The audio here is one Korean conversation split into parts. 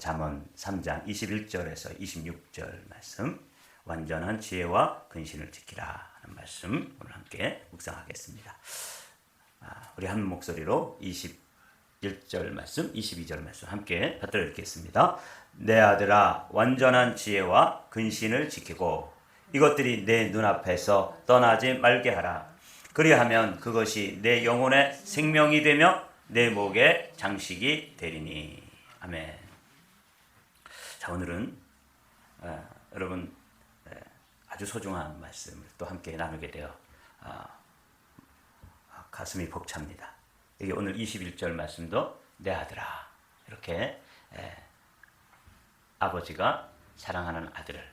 잠언 3장 21절에서 26절 말씀, 완전한 지혜와 근신을 지키라 하는 말씀 오늘 함께 묵상하겠습니다. 우리 한 목소리로 21절 말씀, 22절 말씀 함께 받들어 읽겠습니다. 내 아들아, 완전한 지혜와 근신을 지키고 이것들이 내 눈앞에서 떠나지 말게 하라. 그리하면 그것이 내 영혼의 생명이 되며 내 목의 장식이 되리니. 아멘. 자, 오늘은 여러분 아주 소중한 말씀을 또 함께 나누게 되어 가슴이 벅찹니다. 여기 오늘 21절 말씀도 내 아들아, 이렇게 아버지가 사랑하는 아들을,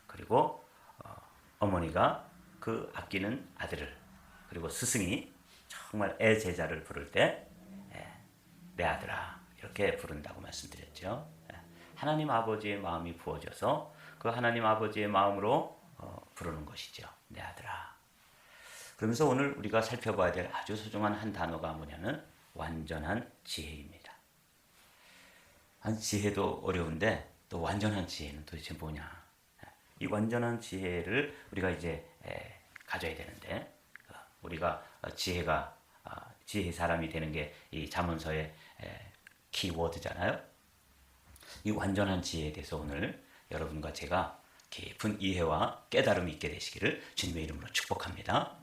그리고 어머니가 그 아끼는 아들을, 그리고 스승이 정말 애제자를 부를 때 내 아들아 이렇게 부른다고 말씀드렸죠. 하나님 아버지의 마음이 부어져서 그 하나님 아버지의 마음으로 부르는 것이죠. 내 아들아. 그러면서 오늘 우리가 살펴봐야 될 아주 소중한 한 단어가 뭐냐면 완전한 지혜입니다. 지혜도 어려운데 또 완전한 지혜는 도대체 뭐냐. 이 완전한 지혜를 우리가 이제 가져야 되는데, 우리가 지혜의 사람이 되는 게 이 잠언서의 키워드잖아요. 이 완전한 지혜에 대해서 오늘 여러분과 제가 깊은 이해와 깨달음이 있게 되시기를 주님의 이름으로 축복합니다.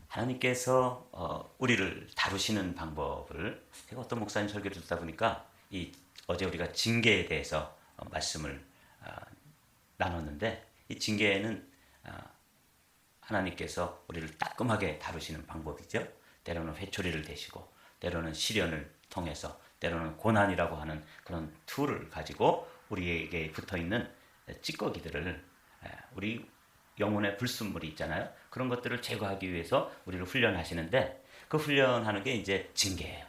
하나님께서 우리를 다루시는 방법을, 제가 어떤 목사님 설교를 듣다 보니까 어제 우리가 징계에 대해서 말씀을 나눴는데, 이 징계는 하나님께서 우리를 따끔하게 다루시는 방법이죠. 때로는 회초리를 대시고, 때로는 시련을 통해서, 때로는 고난이라고 하는 그런 툴을 가지고 우리에게 붙어있는 찌꺼기들을, 우리 영혼의 불순물이 있잖아요. 그런 것들을 제거하기 위해서 우리를 훈련하시는데, 그 훈련하는 게 이제 징계예요.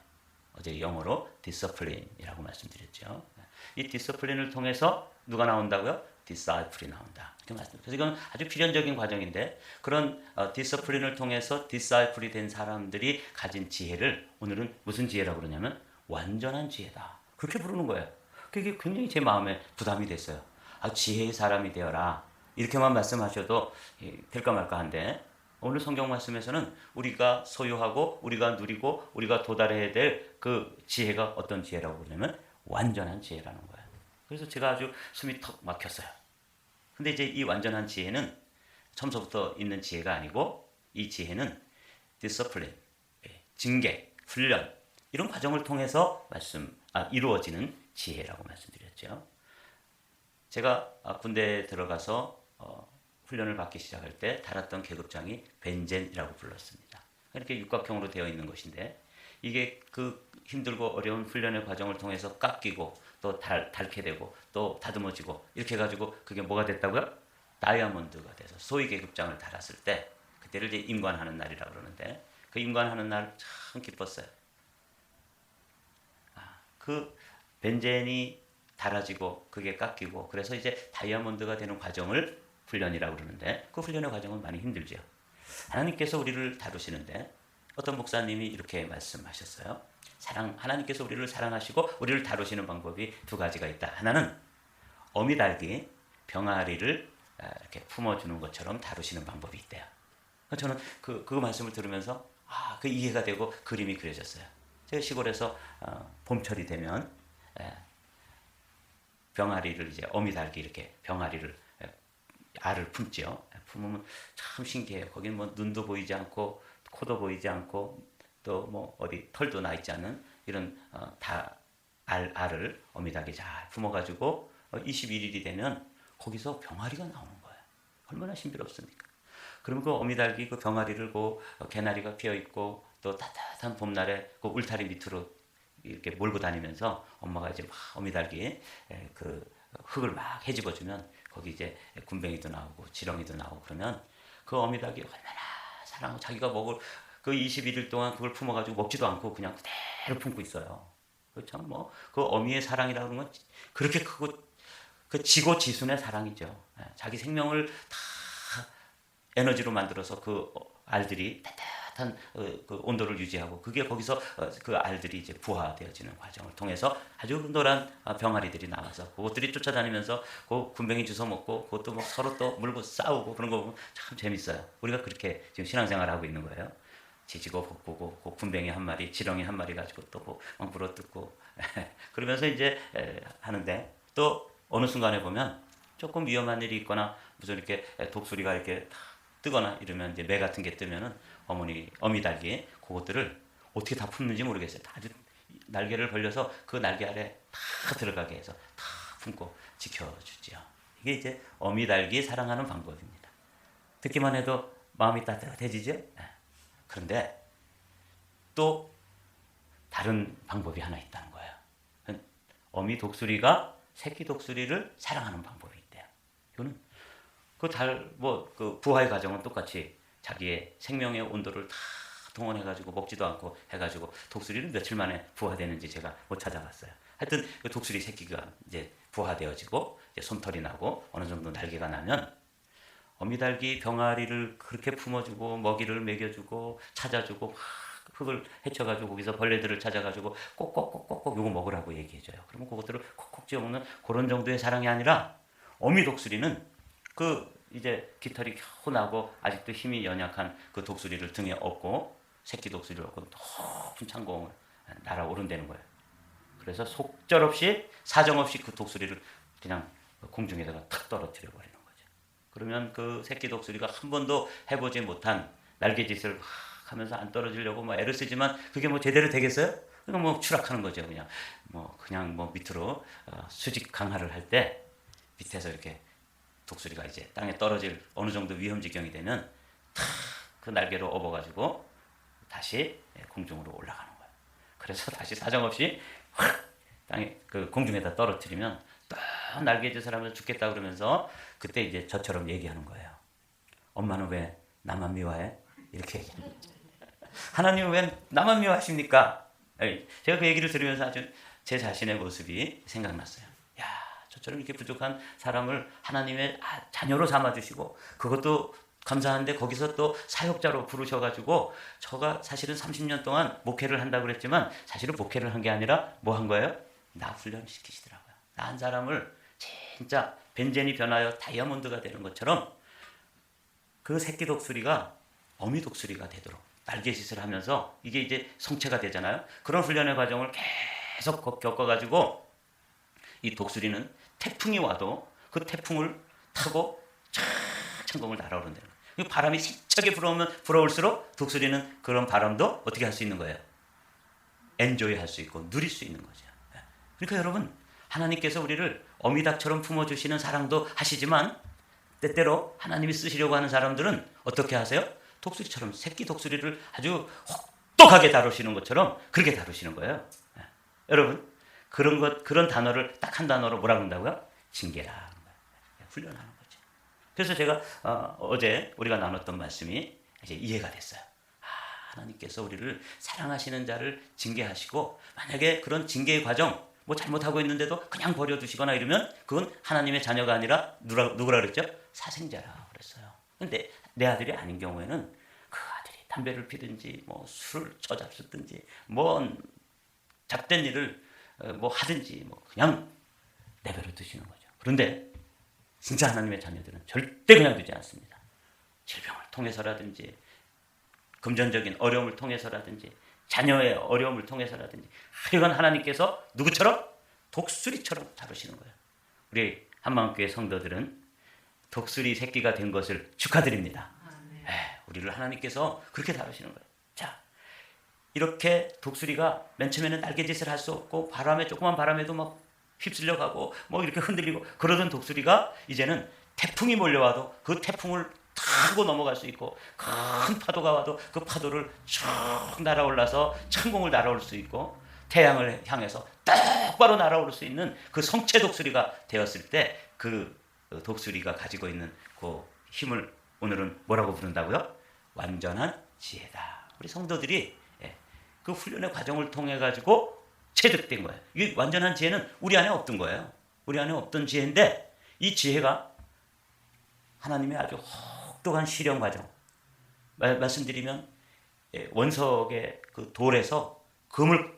어제 영어로 디서플린이라고 말씀드렸죠. 이 디서플린을 통해서 누가 나온다고요? 디사이플이 나온다. 그래서 이건 아주 필연적인 과정인데, 그런 디서플린을 통해서 디사이플이 된 사람들이 가진 지혜를 오늘은 무슨 지혜라고 그러냐면 완전한 지혜다. 그렇게 부르는 거예요. 그게 굉장히 제 마음에 부담이 됐어요. 지혜의 사람이 되어라. 이렇게만 말씀하셔도 될까 말까 한데, 오늘 성경 말씀에서는 우리가 소유하고 우리가 누리고 우리가 도달해야 될 그 지혜가 어떤 지혜라고 그러냐면 완전한 지혜라는 거예요. 그래서 제가 아주 숨이 턱 막혔어요. 근데 이제 이 완전한 지혜는 처음부터 있는 지혜가 아니고, 이 지혜는 디서플린, 징계, 훈련, 이런 과정을 통해서 이루어지는 지혜라고 말씀드렸죠. 제가 군대에 들어가서 훈련을 받기 시작할 때 달았던 계급장이 벤젠이라고 불렀습니다. 이렇게 육각형으로 되어 있는 것인데, 이게 그 힘들고 어려운 훈련의 과정을 통해서 깎이고 또 닳게 되고 또 다듬어지고 이렇게 해가지고 그게 뭐가 됐다고요? 다이아몬드가 돼서 소위 계급장을 달았을 때, 그때를 이제 임관하는 날이라고 그러는데, 그 임관하는 날 참 기뻤어요. 그 벤젠이 달아지고 그게 깎이고, 그래서 이제 다이아몬드가 되는 과정을 훈련이라고 그러는데, 그 훈련의 과정은 많이 힘들죠. 하나님께서 우리를 다루시는데, 어떤 목사님이 이렇게 말씀하셨어요. 하나님께서 우리를 사랑하시고 우리를 다루시는 방법이 두 가지가 있다. 하나는 어미달기 병아리를 이렇게 품어주는 것처럼 다루시는 방법이 있대요. 저는 그 말씀을 들으면서 그 이해가 되고 그림이 그려졌어요. 제가 시골에서 봄철이 되면 병아리를 이제 어미달기 이렇게 병아리를 알을 품죠. 품으면 참 신기해요. 거기는 뭐 눈도 보이지 않고 코도 보이지 않고 또 뭐 어디 털도 나 있지 않은 이런 알을 어미닭이 잘 품어가지고 21일이 되면 거기서 병아리가 나오는 거예요. 얼마나 신비롭습니까? 그러면 그 어미닭이 그 병아리를 개나리가 피어 있고 또 따뜻한 봄날에 그 울타리 밑으로 이렇게 몰고 다니면서 엄마가 이제 막 어미닭이 그 흙을 막 헤집어주면 거기 이제 군뱅이도 나오고 지렁이도 나오고, 그러면 그 어미닭이 얼마나 사랑하고 자기가 먹을 그 21일 동안 그걸 품어가지고 먹지도 않고 그냥 그대로 품고 있어요. 참 그 어미의 사랑이라는 건 그렇게 크고 그 지고지순의 사랑이죠. 자기 생명을 다 에너지로 만들어서 그 알들이 따뜻한 그 온도를 유지하고 그게 거기서 그 알들이 이제 부화되어지는 과정을 통해서 아주 노란 병아리들이 나와서 그것들이 쫓아다니면서 그 군뱅이 주워 먹고 그것도 뭐 서로 또 물고 싸우고 그런 거 보면 참 재밌어요. 우리가 그렇게 지금 신앙생활을 하고 있는 거예요. 지지고 볶고 그 군뱅이 한 마리, 지렁이 한 마리 가지고 또 막 물어뜯고 그러면서 이제 하는데 또 어느 순간에 보면 조금 위험한 일이 있거나 무슨 이렇게 독수리가 이렇게 뜨거나 이러면 이제 매 같은 게 뜨면은 어미 닭이 그것들을 어떻게 다 품는지 모르겠어요. 아주 날개를 벌려서 그 날개 아래 다 들어가게 해서 다 품고 지켜주지요. 이게 이제 어미 닭이 사랑하는 방법입니다. 듣기만 해도 마음이 따뜻해지죠. 그런데 또 다른 방법이 하나 있다는 거예요. 어미 독수리가 새끼 독수리를 사랑하는 방법이 있대요. 이거는 그 부화의 과정은 똑같이 자기의 생명의 온도를 다 동원해가지고 먹지도 않고 해가지고 독수리는 며칠 만에 부화되는지 제가 못 찾아봤어요. 하여튼 그 독수리 새끼가 이제 부화되어지고 이제 솜털이 나고 어느 정도 날개가 나면 어미닭이 병아리를 그렇게 품어주고 먹이를 먹여주고 찾아주고 막 흙을 헤쳐가지고 거기서 벌레들을 찾아가지고 꼭꼭꼭꼭 요거 먹으라고 얘기해줘요. 그러면 그것들을 콕콕 쥐어먹는 그런 정도의 사랑이 아니라 어미 독수리는 그 이제 깃털이 겨우 나고 아직도 힘이 연약한 그 독수리를 등에 업고 새끼 독수리를 업고 높은 창공을 날아오른다는 거예요. 그래서 속절없이 사정없이 그 독수리를 그냥 공중에다가 탁 떨어뜨려 버리는 거죠. 그러면 그 새끼 독수리가 한 번도 해보지 못한 날개짓을 막 하면서 안 떨어지려고 막 애를 쓰지만 그게 뭐 제대로 되겠어요? 그러니까 뭐 추락하는 거죠. 그냥 밑으로 수직 강하를 할 때 밑에서 이렇게 독수리가 이제 땅에 떨어질 어느 정도 위험 지경이 되면 탁 그 날개로 업어가지고 다시 공중으로 올라가는 거예요. 그래서 다시 사정없이 확 땅에 그 공중에다 떨어뜨리면 또 날개짓을 하면서 죽겠다 그러면서 그때 이제 저처럼 얘기하는 거예요. 엄마는 왜 나만 미워해? 이렇게 얘기하는 거죠. 하나님은 왜 나만 미워하십니까? 제가 그 얘기를 들으면서 아주 제 자신의 모습이 생각났어요. 야, 저처럼 이렇게 부족한 사람을 하나님의 자녀로 삼아주시고 그것도 감사한데 거기서 또 사역자로 부르셔가지고 저가 사실은 30년 동안 목회를 한다고 그랬지만 사실은 목회를 한 게 아니라 뭐 한 거예요? 나 훈련시키시더라고요. 나 한 사람을 진짜 벤젠이 변하여 다이아몬드가 되는 것처럼 그 새끼 독수리가 어미 독수리가 되도록 날개짓을 하면서 이게 이제 성체가 되잖아요. 그런 훈련의 과정을 계속 겪어가지고 이 독수리는 태풍이 와도 그 태풍을 타고 창공을 날아오른다는 거예요. 바람이 세차게 불어오면 불어올수록 독수리는 그런 바람도 어떻게 할 수 있는 거예요? 엔조이 할 수 있고 누릴 수 있는 거죠. 그러니까 여러분 하나님께서 우리를 어미닭처럼 품어주시는 사랑도 하시지만 때때로 하나님이 쓰시려고 하는 사람들은 어떻게 하세요? 독수리처럼 새끼 독수리를 아주 혹독하게 다루시는 것처럼 그렇게 다루시는 거예요. 여러분 그런 단어를 딱 한 단어로 뭐라 그런다고요? 징계라. 훈련하는 거죠. 그래서 제가 어제 우리가 나눴던 말씀이 이제 이해가 됐어요. 하나님께서 우리를 사랑하시는 자를 징계하시고 만약에 그런 징계의 과정 뭐 잘못하고 있는데도 그냥 버려두시거나 이러면 그건 하나님의 자녀가 아니라 누구라 그랬죠? 사생자라 그랬어요. 근데 내 아들이 아닌 경우에는 그 아들이 담배를 피든지 뭐 술을 처잡수든지 뭔 잡된 일을 뭐 하든지 뭐 그냥 내버려 두시는 거죠. 그런데 진짜 하나님의 자녀들은 절대 그냥 두지 않습니다. 질병을 통해서라든지 금전적인 어려움을 통해서라든지 자녀의 어려움을 통해서라든지 하여간 하나님께서 누구처럼? 독수리처럼 다루시는 거예요. 우리 한마음교회 성도들은 독수리 새끼가 된 것을 축하드립니다. 우리를 하나님께서 그렇게 다루시는 거예요. 자, 이렇게 독수리가 맨 처음에는 날개짓을 할 수 없고 조그만 바람에도 막 휩쓸려 가고 뭐 이렇게 흔들리고 그러던 독수리가 이제는 태풍이 몰려와도 그 태풍을 타고 넘어갈 수 있고 큰 파도가 와도 그 파도를 쭉 날아올라서 창공을 날아올 수 있고 태양을 향해서 똑바로 날아올 수 있는 그 성체 독수리가 되었을 때 그 독수리가 가지고 있는 그 힘을 오늘은 뭐라고 부른다고요? 완전한 지혜다. 우리 성도들이 그 훈련의 과정을 통해 가지고 체득된 거예요. 이 완전한 지혜는 우리 안에 없던 거예요. 우리 안에 없던 지혜인데 이 지혜가 하나님의 아주 혹독한 시련 과정 말씀드리면 원석의 그 돌에서 금을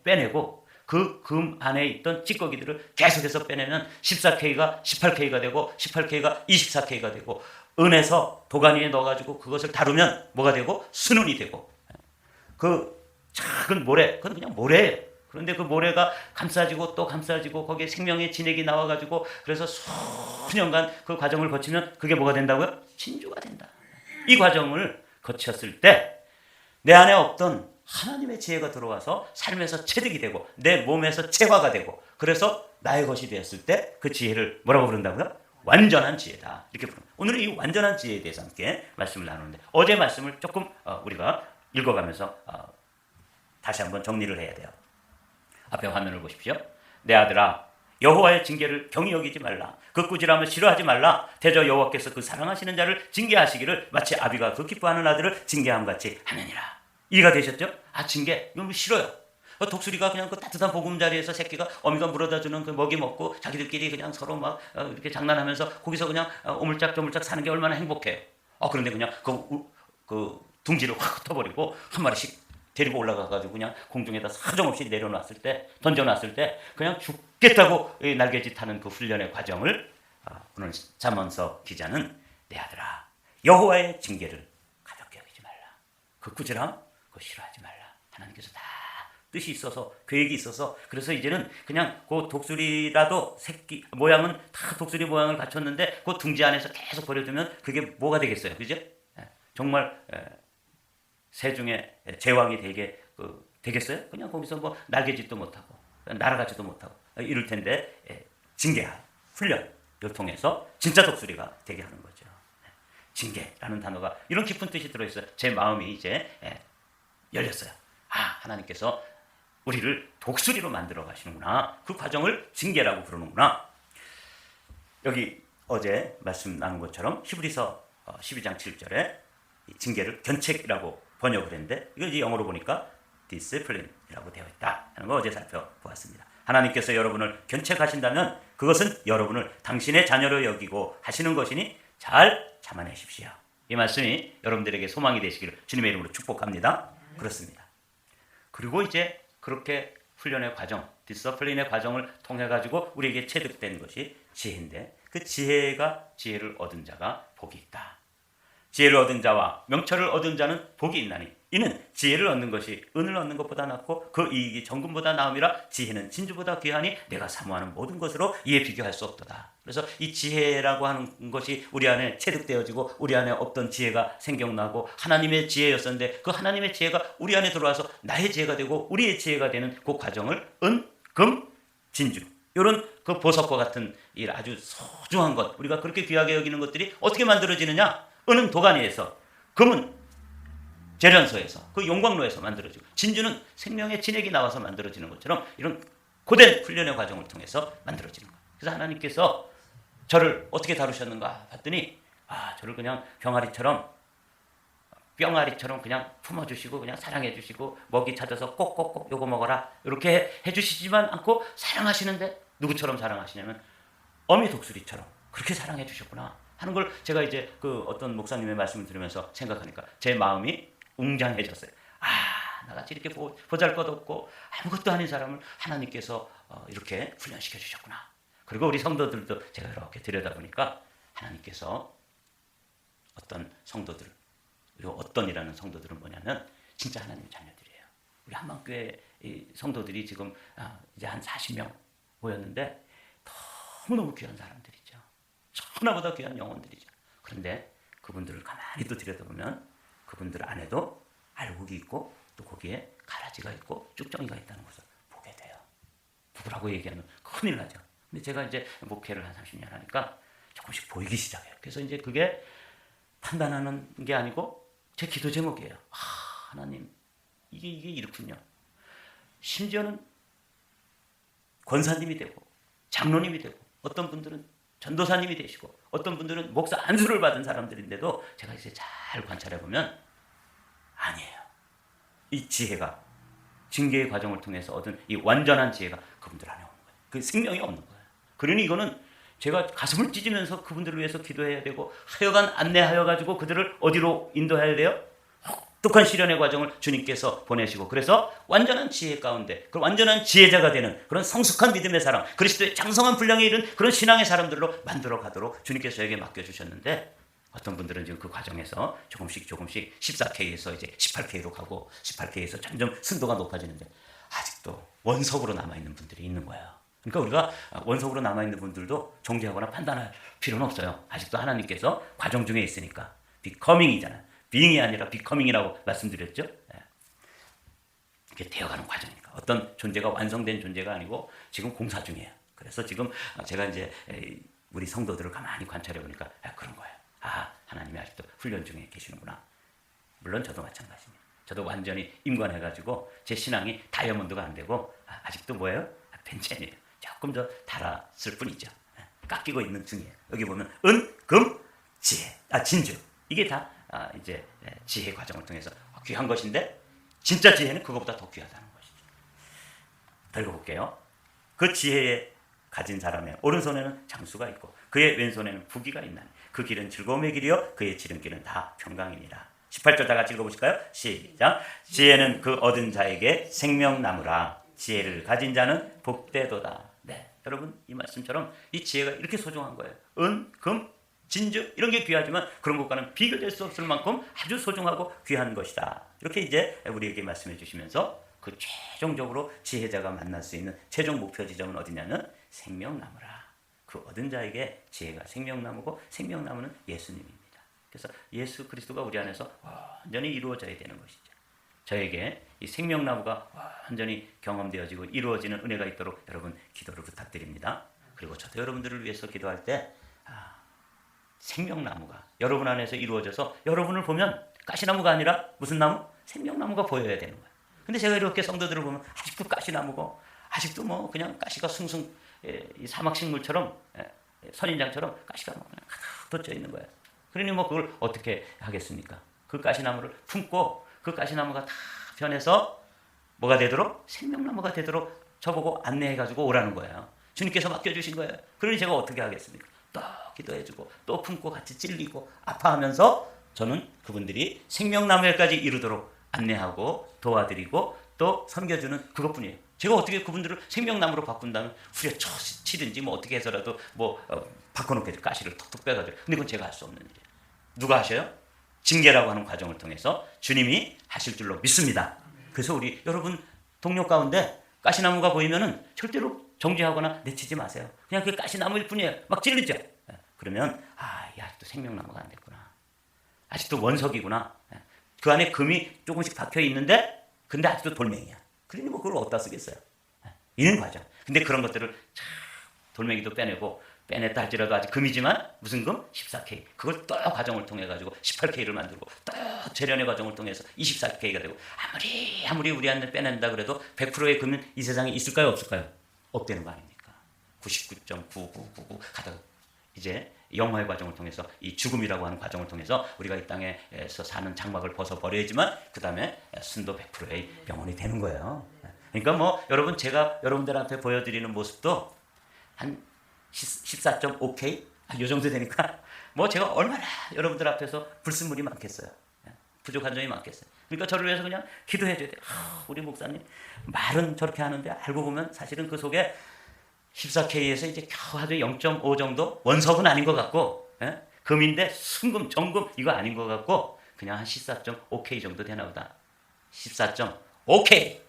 빼내고 그 금 안에 있던 찌꺼기들을 계속해서 빼내면 14K가 18K가 되고 18K가 24K가 되고 은에서 도가니에 넣어가지고 그것을 다루면 뭐가 되고 순은이 되고 그 작은 모래 그건 그냥 모래예요. 그런데 그 모래가 감싸지고 또 감싸지고 거기에 생명의 진액이 나와가지고 그래서 수년간 그 과정을 거치면 그게 뭐가 된다고요? 진주가 된다. 이 과정을 거쳤을 때 내 안에 없던 하나님의 지혜가 들어와서 삶에서 체득이 되고 내 몸에서 체화가 되고 그래서 나의 것이 되었을 때 그 지혜를 뭐라고 부른다고요? 완전한 지혜다. 이렇게 부릅니다. 오늘은 이 완전한 지혜에 대해서 함께 말씀을 나누는데 어제 말씀을 조금 우리가 읽어가면서 다시 한번 정리를 해야 돼요. 앞에 화면을 보십시오. 내 아들아 여호와의 징계를 경히 여기지 말라. 그 꾸지람을 싫어하지 말라. 대저 여호와께서 그 사랑하시는 자를 징계하시기를 마치 아비가 그 기뻐하는 아들을 징계함 같이 하느니라. 이해가 되셨죠? 징계 이건 싫어요. 독수리가 그냥 그 따뜻한 보금자리에서 새끼가 어미가 물어다 주는 그 먹이 먹고 자기들끼리 그냥 서로 막 이렇게 장난하면서 거기서 그냥 오물짝저물짝 사는 게 얼마나 행복해요. 그런데 그냥 그 둥지를 확 흩어버리고 한 마리씩 데리고 올라가가지고 그냥 공중에다 사정없이 내려놨을 때 던져놨을 때 그냥 죽겠다고 날개짓 하는 그 훈련의 과정을 오늘 잠언서 기자는 내 아들아 여호와의 징계를 가볍게 여기지 말라. 그 꾸지람 그거 싫어하지 말라. 하나님께서 다 뜻이 있어서 계획이 있어서 그래서 이제는 그냥 그 독수리라도 새끼 모양은 다 독수리 모양을 갖췄는데 그 둥지 안에서 계속 버려두면 그게 뭐가 되겠어요, 그죠? 정말 새 중에 제왕이 되겠어요? 그냥 거기서 뭐 날개짓도 못하고 날아가지도 못하고 이럴 텐데 징계할 훈련을 통해서 진짜 독수리가 되게 하는 거죠. 징계라는 단어가 이런 깊은 뜻이 들어있어요. 제 마음이 이제 열렸어요. 하나님께서 우리를 독수리로 만들어 가시는구나. 그 과정을 징계라고 부르는구나. 여기 어제 말씀 나눈 것처럼 히브리서 12장 7절에 징계를 견책이라고 번역을 했는데 이걸 이제 영어로 보니까 discipline이라고 되어 있다 하는 거 어제 살펴보았습니다. 하나님께서 여러분을 견책하신다면 그것은 여러분을 당신의 자녀로 여기고 하시는 것이니 잘 참아내십시오. 이 말씀이 여러분들에게 소망이 되시기를 주님의 이름으로 축복합니다. 그렇습니다. 그리고 이제 그렇게 훈련의 과정, 디서플린의 과정을 통해 가지고 우리에게 체득된 것이 지혜인데 그 지혜를 얻은 자가 복이 있다. 지혜를 얻은 자와 명철을 얻은 자는 복이 있나니 이는 지혜를 얻는 것이 은을 얻는 것보다 낫고 그 이익이 정금보다 나음이라 지혜는 진주보다 귀하니 내가 사모하는 모든 것으로 이에 비교할 수 없도다. 그래서 이 지혜라고 하는 것이 우리 안에 체득되어지고 우리 안에 없던 지혜가 생겨나고 하나님의 지혜였었는데 그 하나님의 지혜가 우리 안에 들어와서 나의 지혜가 되고 우리의 지혜가 되는 그 과정을 은, 금, 진주 이런 그 보석과 같은 이 아주 소중한 것 우리가 그렇게 귀하게 여기는 것들이 어떻게 만들어지느냐? 은은 도가니에서, 금은 재련소에서, 그 용광로에서 만들어지고 진주는 생명의 진액이 나와서 만들어지는 것처럼 이런 고된 훈련의 과정을 통해서 만들어지는 거예요. 그래서 하나님께서 저를 어떻게 다루셨는가 봤더니 저를 그냥 병아리처럼 그냥 품어주시고 그냥 사랑해주시고 먹이 찾아서 꼭꼭꼭 요거 먹어라 이렇게 해주시지만 않고 사랑하시는데 누구처럼 사랑하시냐면 어미 독수리처럼 그렇게 사랑해주셨구나 하는 걸 제가 이제 그 어떤 목사님의 말씀을 들으면서 생각하니까 제 마음이 웅장해졌어요. 나같이 이렇게 보잘것없고 아무것도 아닌 사람을 하나님께서 이렇게 훈련시켜 주셨구나. 그리고 우리 성도들도 제가 이렇게 들여다보니까 하나님께서 어떤 성도들, 어떤이라는 성도들은 뭐냐면 진짜 하나님의 자녀들이에요. 우리 한방교회 성도들이 지금 이제 한 40명 모였는데 너무너무 귀한 사람들이죠. 천하보다 귀한 영혼들이죠. 그런데 그분들을 가만히 또 들여다보면 그분들 안에도 알곡이 있고 또 거기에 가라지가 있고 쭉정이가 있다는 것을 보게 돼요. 누구라고 얘기하면 큰일 나죠. 근데 제가 이제 목회를 한 30년 하니까 조금씩 보이기 시작해요. 그래서 이제 그게 판단하는 게 아니고 제 기도 제목이에요. 하나님 이게 이렇군요. 심지어는 권사님이 되고 장로님이 되고 어떤 분들은 전도사님이 되시고 어떤 분들은 목사 안수를 받은 사람들인데도 제가 이제 잘 관찰해 보면 아니에요. 이 지혜가 징계의 과정을 통해서 얻은 이 완전한 지혜가 그분들 안에 오는 거예요. 그 생명이 없는 거예요. 그러니 이거는 제가 가슴을 찢으면서 그분들을 위해서 기도해야 되고 하여간 안내하여 가지고 그들을 어디로 인도해야 돼요? 독특한 시련의 과정을 주님께서 보내시고 그래서 완전한 지혜 가운데 그 완전한 지혜자가 되는 그런 성숙한 믿음의 사람, 그리스도의 장성한 분량에 이른 그런 신앙의 사람들로 만들어 가도록 주님께서 저에게 맡겨주셨는데 어떤 분들은 지금 그 과정에서 조금씩 14K에서 이제 18K로 가고 18K에서 점점 순도가 높아지는데 아직도 원석으로 남아있는 분들이 있는 거예요. 그러니까 우리가 원석으로 남아있는 분들도 정죄하거나 판단할 필요는 없어요. 아직도 하나님께서 과정 중에 있으니까. 비커밍이잖아요. being이 아니라 비커밍이라고 말씀드렸죠. 이게 되어가는 과정이니까. 어떤 존재가 완성된 존재가 아니고 지금 공사 중이에요. 그래서 지금 제가 이제 우리 성도들을 가만히 관찰해 보니까 그런 거예요. 하나님이 아직도 훈련 중에 계시는구나. 물론 저도 마찬가지입니다. 저도 완전히 임관해가지고 제 신앙이 다이아몬드가 안 되고 아직도 뭐예요? 벤젠이에요. 조금 더 달았을 뿐이죠. 깎이고 있는 중이에요. 여기 보면 은, 금, 지혜, 진주. 이게 다 이제 지혜 과정을 통해서 귀한 것인데 진짜 지혜는 그것보다 더 귀하다는 것이죠. 더 읽어볼게요. 그 지혜에 가진 사람의 오른손에는 장수가 있고 그의 왼손에는 부귀가 있나니 그 길은 즐거움의 길이요 그의 지름길은 다 평강이니라. 18절 다 같이 읽어보실까요? 시작. 지혜는 그 얻은 자에게 생명나무라. 지혜를 가진 자는 복되도다. 네, 여러분 이 말씀처럼 이 지혜가 이렇게 소중한 거예요. 은, 금, 진주 이런 게 귀하지만 그런 것과는 비교될 수 없을 만큼 아주 소중하고 귀한 것이다. 이렇게 이제 우리에게 말씀해 주시면서 그 최종적으로 지혜자가 만날 수 있는 최종 목표 지점은 어디냐는 생명나무라. 그 얻은 자에게 지혜가 생명나무고 생명나무는 예수님입니다. 그래서 예수 그리스도가 우리 안에서 완전히 이루어져야 되는 것이죠. 저에게 이 생명나무가 완전히 경험되어지고 이루어지는 은혜가 있도록 여러분 기도를 부탁드립니다. 그리고 저도 여러분들을 위해서 기도할 때 생명나무가 여러분 안에서 이루어져서 여러분을 보면 가시나무가 아니라 무슨 나무? 생명나무가 보여야 되는 거예요. 근데 제가 이렇게 성도들을 보면 아직도 가시나무고 아직도 뭐 그냥 가시가 숭숭 이 사막식물처럼 선인장처럼 가시가 그냥 가득 돋져 있는 거예요. 그러니 뭐 그걸 어떻게 하겠습니까? 그 가시나무를 품고 그 가시나무가 다 변해서 뭐가 되도록? 생명나무가 되도록 저보고 안내해가지고 오라는 거예요. 주님께서 맡겨주신 거예요. 그러니 제가 어떻게 하겠습니까? 또 기도해주고 또 품고 같이 찔리고 아파하면서 저는 그분들이 생명나무에까지 이르도록 안내하고 도와드리고 또 섬겨주는 그것뿐이에요. 제가 어떻게 그분들을 생명나무로 바꾼다면 후려치든지 뭐 어떻게 해서라도 뭐 바꿔놓겠죠. 가시를 톡톡 빼가지고. 근데 그건 제가 할 수 없는 일이에요. 누가 하셔요? 징계라고 하는 과정을 통해서 주님이 하실 줄로 믿습니다. 그래서 우리 여러분 동료 가운데 가시나무가 보이면은 절대로 정죄하거나 내치지 마세요. 그냥 그 가시나무일 뿐이에요. 막 찔르죠. 그러면 아직도 생명나무가 안 됐구나. 아직도 원석이구나. 그 안에 금이 조금씩 박혀 있는데 근데 아직도 돌멩이야. 그러니 뭐 그걸 어디다 쓰겠어요. 이런 과정. 근데 그런 것들을 돌멩이도 빼내고 빼냈다 할지라도 아직 금이지만 무슨 금? 14K. 그걸 또 과정을 통해 가지고 18K를 만들고 또 재련의 과정을 통해서 24K가 되고 아무리 우리 안에 빼낸다 그래도 100%의 금은 이 세상에 있을까요? 없을까요? 없다는 거 아닙니까? 99.9999 가다가 이제 영화의 과정을 통해서 이 죽음이라고 하는 과정을 통해서 우리가 이 땅에서 사는 장막을 벗어버려야지만 그 다음에 순도 100%의 영혼이 되는 거예요. 그러니까 뭐 여러분 제가 여러분들한테 보여드리는 모습도 한 14.5K? 요 정도 되니까 뭐 제가 얼마나 여러분들 앞에서 불순물이 많겠어요. 부족한 점이 많겠어요. 그러니까 저를 위해서 그냥 기도해 줘야 돼요. 우리 목사님 말은 저렇게 하는데 알고 보면 사실은 그 속에 14K에서 이제 겨우 아주 0.5 정도 원석은 아닌 것 같고 금인데 순금, 정금 이거 아닌 것 같고 그냥 한 14.5K 정도 되나 보다. 14.5K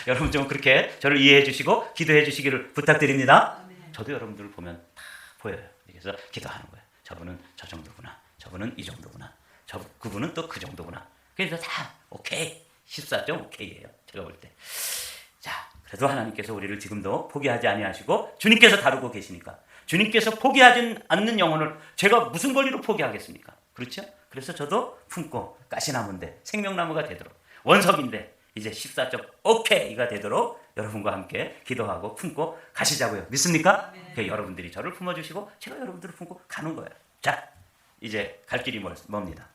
여러분 좀 그렇게 저를 이해해 주시고 기도해 주시기를 부탁드립니다. 저도 여러분들을 보면 다 보여요. 그래서 기도하는 거예요. 저분은 저 정도구나. 저분은 이 정도구나. 그분은 또 그 정도구나. 그래서 다 오케이. 14.5K예요. 제가 볼 때. 자, 그래도 하나님께서 우리를 지금도 포기하지 아니하시고 주님께서 다루고 계시니까 주님께서 포기하지 않는 영혼을 제가 무슨 권리로 포기하겠습니까? 그렇죠? 그래서 저도 품고 가시나무인데 생명나무가 되도록 원석인데 이제 14.5K가 되도록 여러분과 함께 기도하고 품고 가시자고요. 믿습니까? 네. 여러분들이 저를 품어주시고 제가 여러분들을 품고 가는 거예요. 자, 이제 갈 길이 뭡니다.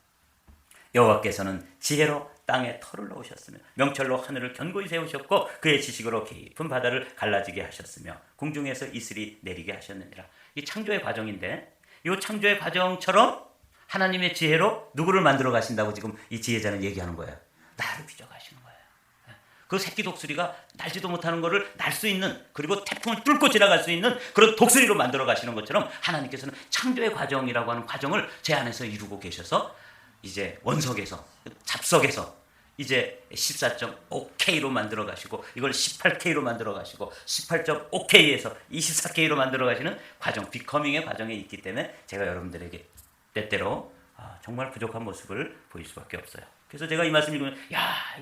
여호와께서는 지혜로 땅에 털을 넣으셨으며 명철로 하늘을 견고히 세우셨고 그의 지식으로 깊은 바다를 갈라지게 하셨으며 궁중에서 이슬이 내리게 하셨느니라. 이 창조의 과정인데 이 창조의 과정처럼 하나님의 지혜로 누구를 만들어 가신다고 지금 이 지혜자는 얘기하는 거예요. 나를 빚어 가시는 거예요. 그 새끼 독수리가 날지도 못하는 거를 날 수 있는, 그리고 태풍을 뚫고 지나갈 수 있는 그런 독수리로 만들어 가시는 것처럼 하나님께서는 창조의 과정이라고 하는 과정을 제 안에서 이루고 계셔서 이제 원석에서, 잡석에서 이제 14.5K로 만들어 가시고, 이걸 18K로 만들어 가시고, 18.5K에서 24K로 만들어 가시는 과정, 비커밍의 과정에 있기 때문에 제가 여러분들에게 때때로 정말 부족한 모습을 보일 수밖에 없어요. 그래서 제가 이 말씀 읽으면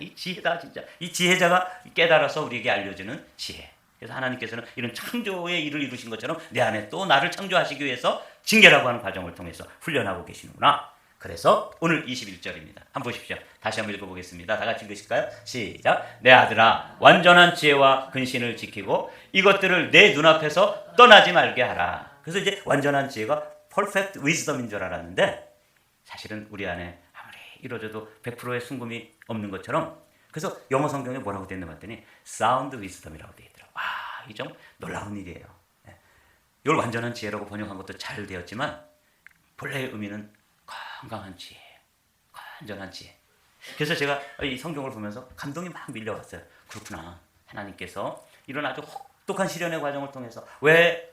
이 지혜다, 진짜 이 지혜자가 깨달아서 우리에게 알려주는 지혜. 그래서 하나님께서는 이런 창조의 일을 이루신 것처럼 내 안에 또 나를 창조하시기 위해서 징계라고 하는 과정을 통해서 훈련하고 계시는구나. 그래서 오늘 21절입니다. 한번 보십시오. 다시 한번 읽어보겠습니다. 다 같이 읽으실까요? 시작. 내 아들아, 완전한 지혜와 근신을 지키고 이것들을 내 눈앞에서 떠나지 말게 하라. 그래서 이제 완전한 지혜가 perfect wisdom인 줄 알았는데 사실은 우리 안에 아무리 이루어져도 100%의 순금이 없는 것처럼, 그래서 영어 성경에 뭐라고 되어 있는 거 봤더니 sound wisdom이라고 되어 있더라고요. 이 좀 놀라운 일이에요. 이걸 완전한 지혜라고 번역한 것도 잘 되었지만 본래의 의미는 건강한 지혜, 완전한 지혜. 그래서 제가 이 성경을 보면서 감동이 막 밀려왔어요. 그렇구나. 하나님께서 이런 아주 혹독한 시련의 과정을 통해서 왜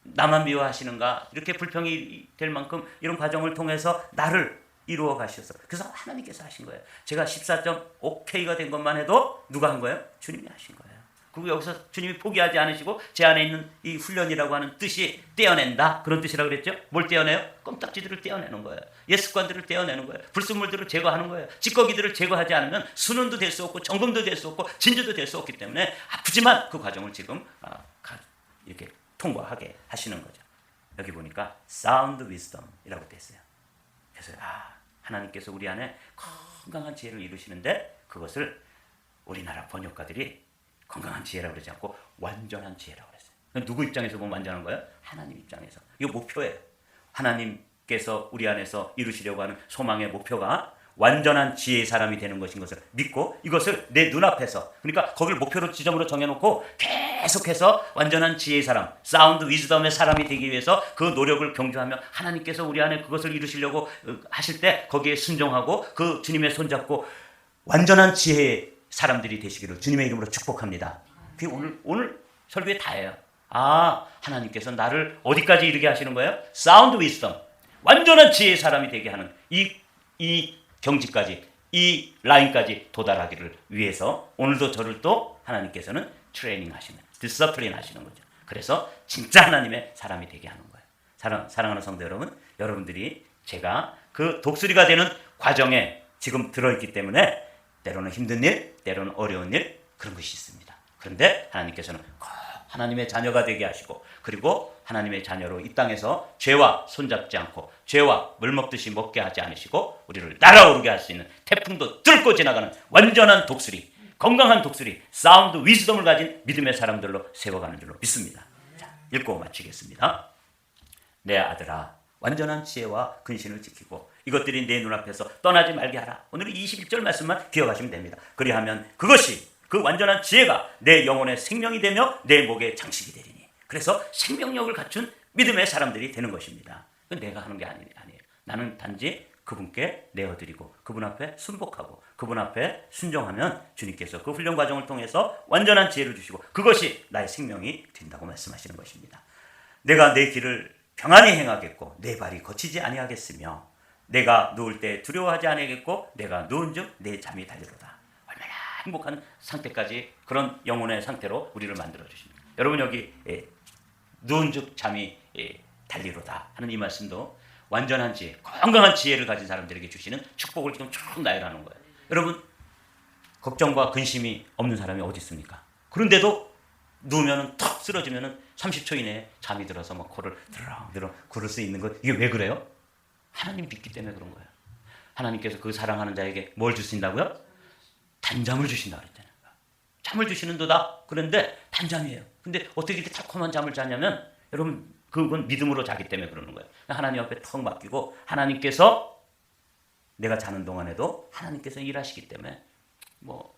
나만 미워하시는가, 이렇게 불평이 될 만큼 이런 과정을 통해서 나를 이루어 가셔서, 그래서 하나님께서 하신 거예요. 제가 14.5K가 된 것만 해도 누가 한 거예요? 주님이 하신 거예요. 그리고 여기서 주님이 포기하지 않으시고 제 안에 있는 이 훈련이라고 하는 뜻이 떼어낸다, 그런 뜻이라고 그랬죠. 뭘 떼어내요? 껌딱지들을 떼어내는 거예요. 옛습관들을 떼어내는 거예요. 불순물들을 제거하는 거예요. 찌꺼기들을 제거하지 않으면 순은도 될 수 없고 정금도 될 수 없고 진주도 될 수 없기 때문에 아프지만 그 과정을 지금 이렇게 통과하게 하시는 거죠. 여기 보니까 sound wisdom이라고 되어 있어요. 그래서 하나님께서 우리 안에 건강한 지혜를 이루시는데 그것을 우리나라 번역가들이 건강한 지혜라고 그러지 않고 완전한 지혜라고 그랬어요. 누구 입장에서 보면 완전한 거예요? 하나님 입장에서. 이거 목표예요. 하나님께서 우리 안에서 이루시려고 하는 소망의 목표가 완전한 지혜의 사람이 되는 것인 것을 믿고 이것을 내 눈앞에서, 그러니까 거기를 목표로 지점으로 정해놓고 계속해서 완전한 지혜의 사람, 사운드 위즈덤의 사람이 되기 위해서 그 노력을 경주하며 하나님께서 우리 안에 그것을 이루시려고 하실 때 거기에 순종하고 그 주님의 손잡고 완전한 지혜의 사람들이 되시기를 주님의 이름으로 축복합니다. 그게 오늘 설교에 다예요. 하나님께서 나를 어디까지 이르게 하시는 거예요? 사운드 위즈덤, 완전한 지혜의 사람이 되게 하는 이 경지까지, 이 라인까지 도달하기를 위해서 오늘도 저를 또 하나님께서는 트레이닝 하시는, 디스플레인 하시는 거죠. 그래서 진짜 하나님의 사람이 되게 하는 거예요. 사랑하는 성도 여러분, 여러분들이 제가 그 독수리가 되는 과정에 지금 들어있기 때문에 때로는 힘든 일, 때로는 어려운 일, 그런 것이 있습니다. 그런데 하나님께서는 꼭 하나님의 자녀가 되게 하시고, 그리고 하나님의 자녀로 이 땅에서 죄와 손잡지 않고 죄와 물 먹듯이 먹게 하지 않으시고 우리를 날아오르게 할 수 있는, 태풍도 뚫고 지나가는 완전한 독수리, 건강한 독수리, 사운드 위즈덤을 가진 믿음의 사람들로 세워가는 줄로 믿습니다. 자, 읽고 마치겠습니다. 내 아들아, 완전한 지혜와 근신을 지키고 이것들이 내 눈앞에서 떠나지 말게 하라. 오늘 21절 말씀만 기억하시면 됩니다. 그리하면 그것이, 그 완전한 지혜가 내 영혼의 생명이 되며 내 목의 장식이 되리니. 그래서 생명력을 갖춘 믿음의 사람들이 되는 것입니다. 그건 내가 하는 게 아니에요. 나는 단지 그분께 내어드리고 그분 앞에 순복하고 그분 앞에 순종하면 주님께서 그 훈련 과정을 통해서 완전한 지혜를 주시고 그것이 나의 생명이 된다고 말씀하시는 것입니다. 내가 내 길을 평안히 행하겠고 내 발이 거치지 아니하겠으며 내가 누울 때 두려워하지 아니하겠고 내가 누운즉 내 잠이 달리로다. 얼마나 행복한 상태까지, 그런 영혼의 상태로 우리를 만들어 주십니다. 여러분, 여기 누운즉 잠이 달리로다 하는 이 말씀도 완전한 지혜, 건강한 지혜를 가진 사람들에게 주시는 축복을 지금 쭉 나열하는 거예요. 여러분, 걱정과 근심이 없는 사람이 어디 있습니까? 그런데도 누우면 턱 쓰러지면 30초 이내에 잠이 들어서 막 코를 드렁드렁 구를 수 있는 것, 이게 왜 그래요? 하나님 믿기 때문에 그런 거예요. 하나님께서 그 사랑하는 자에게 뭘 주신다고요? 단잠을 주신다고 그랬잖아요. 잠을 주시는도다. 그런데 단잠이에요. 근데 어떻게 이렇게 달콤한 잠을 자냐면, 여러분, 그건 믿음으로 자기 때문에 그러는 거예요. 하나님 앞에 턱 맡기고 하나님께서 내가 자는 동안에도 하나님께서 일하시기 때문에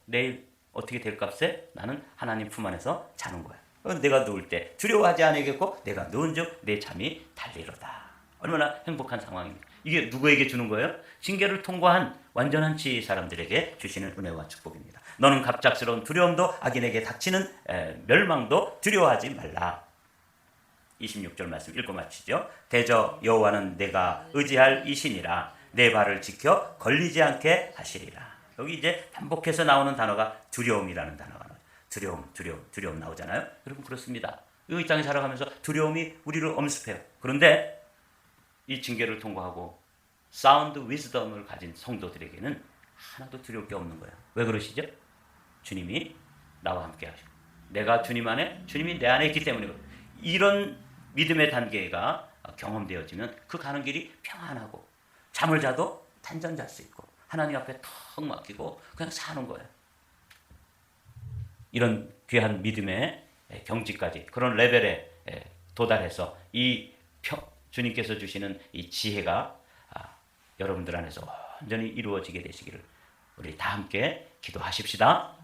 내일 어떻게 될 값에 나는 하나님 품 안에서 자는 거예요. 내가 누울 때 두려워하지 아니겠고 내가 누운즉 내 잠이 달리로다. 얼마나 행복한 상황입니까? 이게 누구에게 주는 거예요? 징계를 통과한 완전한 지혜 사람들에게 주시는 은혜와 축복입니다. 너는 갑작스러운 두려움도 악인에게 닥치는 멸망도 두려워하지 말라. 26절 말씀 읽고 마치죠. 대저 여호와는 내가 의지할 이신이라 내 발을 지켜 걸리지 않게 하시리라. 여기 이제 반복해서 나오는 단어가 두려움이라는 단어가 나와요. 두려움 나오잖아요. 여러분 그렇습니다. 이 땅에 살아가면서 두려움이 우리를 엄습해요. 그런데 이 징계를 통과하고 사운드 위즈덤을 가진 성도들에게는 하나도 두려울 게 없는 거예요. 왜 그러시죠? 주님이 나와 함께 하시고 내가 주님 안에, 주님이 내 안에 있기 때문에 이런 믿음의 단계가 경험되어지면 그 가는 길이 평안하고 잠을 자도 단잠 잘 수 있고 하나님 앞에 턱 맡기고 그냥 사는 거예요. 이런 귀한 믿음의 경지까지 그런 레벨에 도달해서 이 주님께서 주시는 이 지혜가 여러분들 안에서 완전히 이루어지게 되시기를 우리 다 함께 기도하십시다.